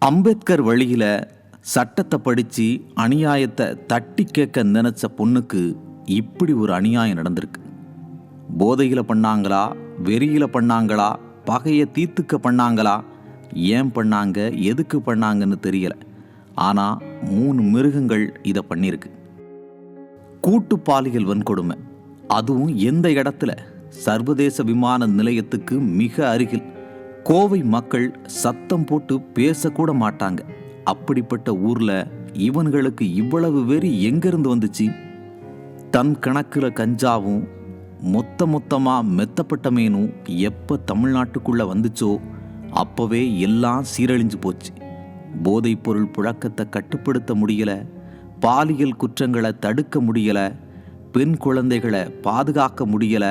அம்பேத்கர் வழியில் சட்டத்தை படித்து அநியாயத்தை தட்டி கேட்க நினச்ச பொண்ணுக்கு இப்படி ஒரு அநியாயம் நடந்திருக்கு. போதையில் பண்ணாங்களா, வெறியில் பண்ணாங்களா, பகையை தீர்த்துக்க பண்ணாங்களா, ஏன் பண்ணாங்க, எதுக்கு பண்ணாங்கன்னு தெரியலை. ஆனால் 3 மிருகங்கள் இதை பண்ணியிருக்கு. கூட்டு பாலியல் வன்கொடுமை, அதுவும் எந்த இடத்துல? சர்வதேச விமான நிலையத்துக்கு மிக அருகில். கோவை மக்கள் சத்தம் போட்டு பேசக்கூட மாட்டாங்க. அப்படிப்பட்ட ஊர்ல இவன்களுக்கு இவ்வளவு வெறி எங்கிருந்து வந்துச்சு? தன் கணக்குல கஞ்சாவும் மொத்தமா மெத்தப்பட்ட மீனும் எப்ப தமிழ்நாட்டுக்குள்ள வந்துச்சோ அப்பவே எல்லாம் சீரழிஞ்சு போச்சு. போதைப் பொருள் புழக்கத்தை கட்டுப்படுத்த முடியல, பாலியல் குற்றங்களை தடுக்க முடியல, பெண் குழந்தைகளை பாதுகாக்க முடியல.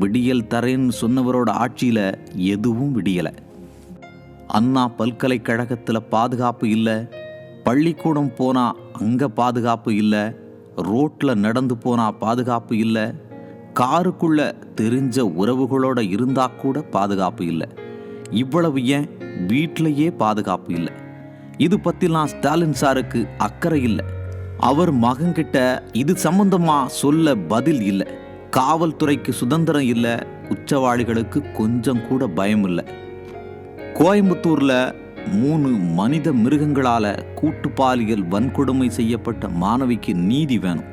விடியல் தரேன்னு சொன்னவரோட ஆட்சியில் எதுவும் விடியலை. அண்ணா பல்கலைக்கழகத்தில் பாதுகாப்பு இல்லை, பள்ளிக்கூடம் போனால் அங்கே பாதுகாப்பு இல்லை, ரோட்டில் நடந்து போனால் பாதுகாப்பு இல்லை, காருக்குள்ள தெரிஞ்ச உறவுகளோட இருந்தால் கூட பாதுகாப்பு இல்லை. இவ்வளவு ஏன் வீட்டிலையே பாதுகாப்பு இல்லை? இது பற்றிலாம் ஸ்டாலின் சாருக்கு அக்கறை இல்லை. அவர் மகன்கிட்ட இது சம்பந்தமாக சொல்ல பதில் இல்லை. காவல்துறைக்கு சுதந்திரம் இல்லை, குற்றவாளிகளுக்கு கொஞ்சம் கூட பயம் இல்லை. கோயம்புத்தூர்ல 3 மனித மிருகங்களால கூட்டு பாலியல் வன்கொடுமை செய்யப்பட்ட மாணவிக்கு நீதி வேணும்.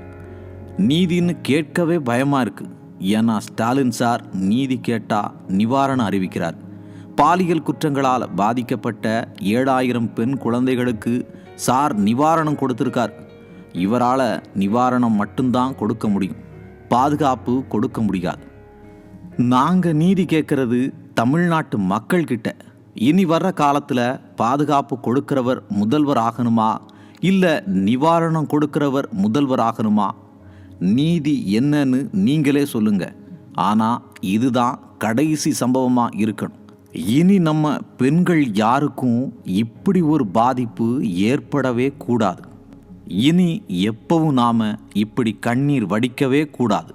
நீதின்னு கேட்கவே பயமா இருக்கு. ஏன்னா ஸ்டாலின் சார் நீதி கேட்டா நிவாரணம் அறிவிக்கிறார். பாலியல் குற்றங்களால் பாதிக்கப்பட்ட 7000 பெண் குழந்தைகளுக்கு சார் நிவாரணம் கொடுத்திருக்கார். இவரால் நிவாரணம் மட்டும்தான் கொடுக்க முடியும், பாதுகாப்பு கொடுக்க முடியாது. நாங்கள் நீதி கேட்கறது தமிழ்நாட்டு மக்கள்கிட்ட. இனி வர்ற காலத்தில் பாதுகாப்பு கொடுக்கிறவர் முதல்வர் ஆகணுமா, இல்லை நிவாரணம் கொடுக்கிறவர் முதல்வர் ஆகணுமா? நீதி என்னன்னு நீங்களே சொல்லுங்க. ஆனால் இதுதான் கடைசி சம்பவமாக இருக்கணும். இனி நம்ம பெண்கள் யாருக்கும் இப்படி ஒரு பாதிப்பு ஏற்படவே கூடாது. இனி எப்பவும் நாம இப்படி கண்ணீர் வடிக்கவே கூடாது.